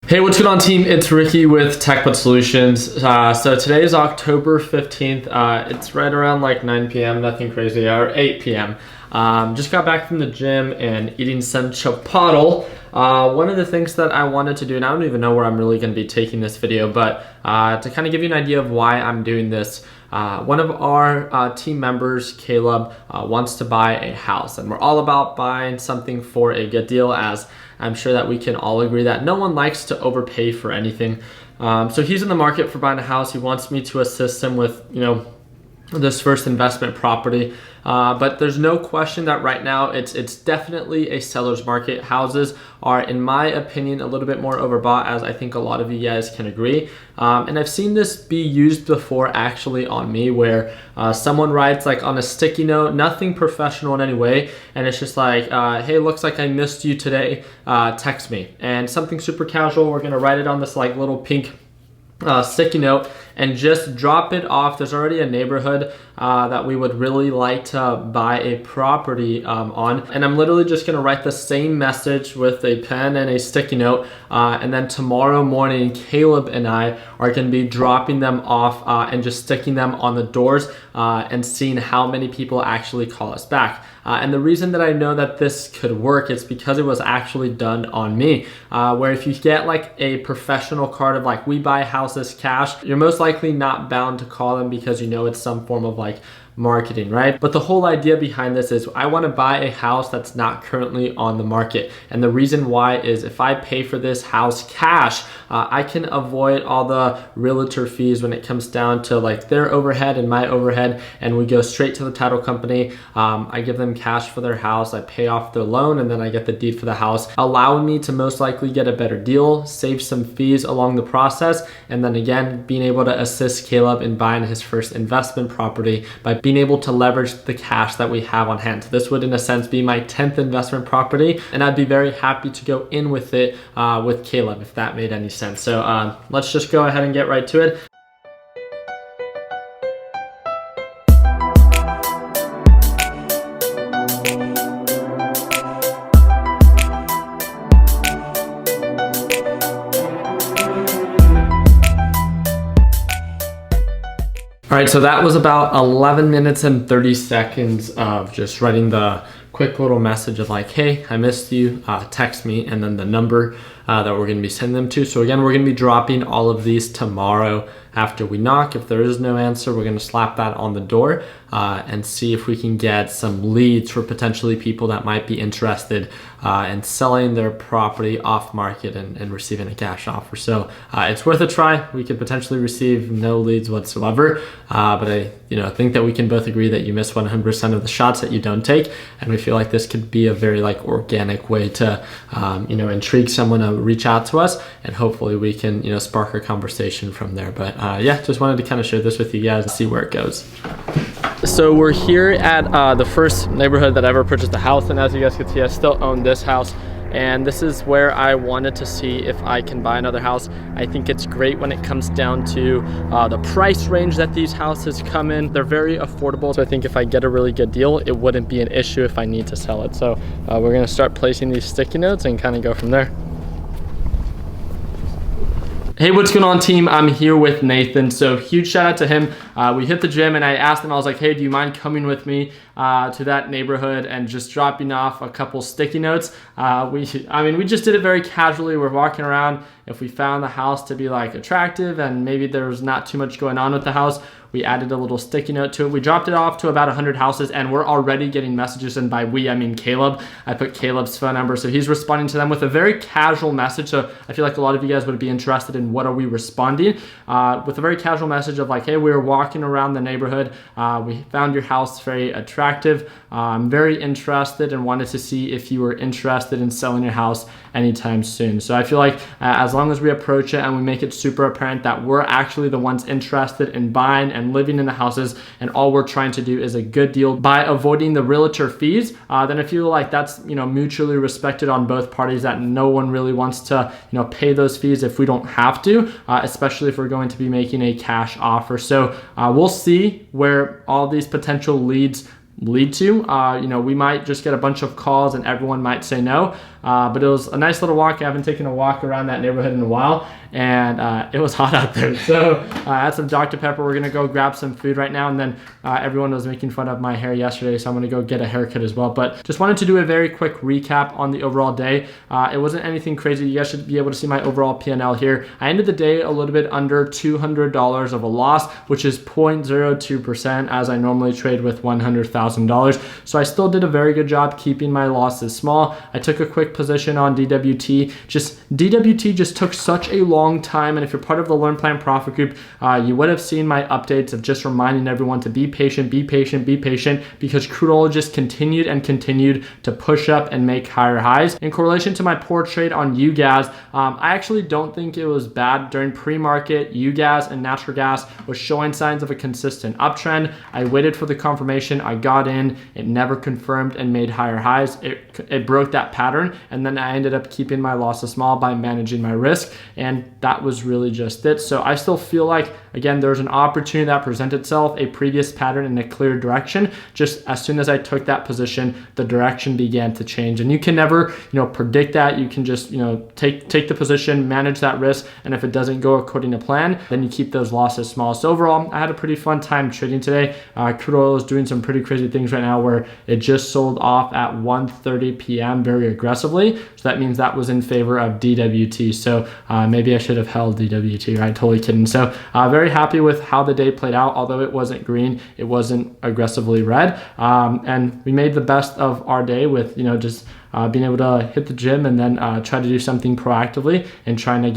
Hey, what's going on, team? It's Ricky with TechBud Solutions. So today is October 15th. It's right around like 9 p.m., nothing crazy, or 8 p.m. Just got back from the gym and eating some chipotle. One of the things that I wanted to do, and I don't even know where I'm really going to be taking this video, but to kind of give you an idea of why I'm doing this, one of our team members, Caleb, wants to buy a house, and we're all about buying something for a good deal, as I'm sure that we can all agree that no one likes to overpay for anything. So he's in the market for buying a house. He wants me to assist him with, this first investment property. But there's no question that right now it's definitely a seller's market. Houses are, in my opinion, a little bit more overbought, as I think a lot of you guys can agree. And I've seen this be used before actually on me, where someone writes like on a sticky note, nothing professional in any way, and it's just like, hey, looks like I missed you today, text me. And something super casual, we're gonna write it on this like little pink sticky note and just drop it off. There's already a neighborhood that we would really like to buy a property on, and I'm literally just gonna write the same message with a pen and a sticky note, and then tomorrow morning Caleb and I are gonna be dropping them off and just sticking them on the doors and seeing how many people actually call us back. And the reason that I know that this could work is because it was actually done on me, where if you get like a professional card of like, we buy houses cash, you're most likely not bound to call them because you know it's some form of like marketing, right? But the whole idea behind this is I want to buy a house that's not currently on the market. And the reason why is if I pay for this house cash, I can avoid all the realtor fees when it comes down to like their overhead and my overhead, and we go straight to the title company. I give them cash for their house, I pay off their loan, and then I get the deed for the house, allowing me to most likely get a better deal, save some fees along the process, and then again, being able to assist Caleb in buying his first investment property by being able to leverage the cash that we have on hand. So this would in a sense be my 10th investment property, and I'd be very happy to go in with it with Caleb, if that made any sense. So let's just go ahead and get right to it. All right, so that was about 11 minutes and 30 seconds of just writing the quick little message of like, hey, I missed you, text me, and then the number that we're gonna be sending them to. So again, we're gonna be dropping all of these tomorrow after we knock. If there is no answer, we're gonna slap that on the door and see if we can get some leads for potentially people that might be interested in selling their property off market and receiving a cash offer. So it's worth a try. We could potentially receive no leads whatsoever, but I think that we can both agree that you miss 100% of the shots that you don't take, and we feel like this could be a very like organic way to intrigue someone to reach out to us, and hopefully we can spark a conversation from there. But yeah, just wanted to kind of share this with you guys and see where it goes. So we're here at the first neighborhood that I ever purchased a house, and as you guys can see, I still own this house. And this is where I wanted to see if I can buy another house. I think it's great when it comes down to the price range that these houses come in. They're very affordable, so I think if I get a really good deal, it wouldn't be an issue if I need to sell it. So we're gonna start placing these sticky notes and kind of go from there. Hey, what's going on, team? I'm here with Nathan. So huge shout out to him. We hit the gym and I asked him, I was like, hey, do you mind coming with me to that neighborhood and just dropping off a couple sticky notes? We just did it very casually. We're walking around. If we found the house to be like attractive and maybe there was not too much going on with the house, we added a little sticky note to it. We dropped it off to about 100 houses, and we're already getting messages, and by we, I mean Caleb. I put Caleb's phone number, so he's responding to them with a very casual message. So I feel like a lot of you guys would be interested in what are we responding with a very casual message of like, hey, we were walking around the neighborhood. We found your house very attractive. I'm very interested and wanted to see if you were interested in selling your house anytime soon. So I feel like as long as we approach it and we make it super apparent that we're actually the ones interested in buying and living in the houses, and all we're trying to do is a good deal by avoiding the realtor fees, then I feel like that's mutually respected on both parties, that no one really wants to pay those fees if we don't have to, especially if we're going to be making a cash offer. So we'll see where all these potential leads lead to. We might just get a bunch of calls and everyone might say no. but it was a nice little walk. I haven't taken a walk around that neighborhood in a while, and it was hot out there. So I had some Dr. Pepper. We're gonna go grab some food right now, and then everyone was making fun of my hair yesterday, so I'm gonna go get a haircut as well. But just wanted to do a very quick recap on the overall day. It wasn't anything crazy. You guys should be able to see my overall P&L here. I ended the day a little bit under $200 of a loss, which is 0.02%, as I normally trade with $100,000. So I still did a very good job keeping my losses small. I took a quick position on DWT. DWT just took such a long time, and if you're part of the Learn Plan Profit group, you would have seen my updates of just reminding everyone to be patient, be patient, be patient, because crude oil just continued and continued to push up and make higher highs. In correlation to my poor trade on UGAS, I actually don't think it was bad. During pre-market, UGAS and natural gas was showing signs of a consistent uptrend. I waited for the confirmation. I got in. It never confirmed and made higher highs. It broke that pattern, and then I ended up keeping my losses small by managing my risk, and that was really just it. So I still feel like, again, there's an opportunity that presented itself, a previous pattern in a clear direction. Just as soon as I took that position, the direction began to change, and you can never, predict that. You can just, take the position, manage that risk, and if it doesn't go according to plan, then you keep those losses small. So overall, I had a pretty fun time trading today. Crude oil is doing some pretty crazy things right now, where it just sold off at 1:30 p.m. very aggressively. So that means that was in favor of DWT. So maybe I should have held DWT, right? Totally kidding. So very happy with how the day played out. Although it wasn't green, it wasn't aggressively red. And we made the best of our day with, just being able to hit the gym and then try to do something proactively and trying to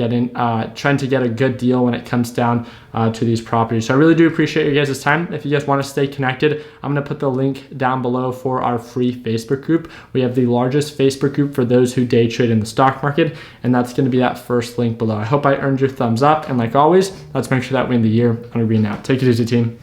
get a good deal when it comes down to these properties. So I really do appreciate your guys' time. If you guys want to stay connected, I'm going to put the link down below for our free Facebook group. We have the largest Facebook group for those who day trade in the stock market, and that's going to be that first link below. I hope I earned your thumbs up, and like always, let's make sure that we end the year on a green now. Take it easy, team.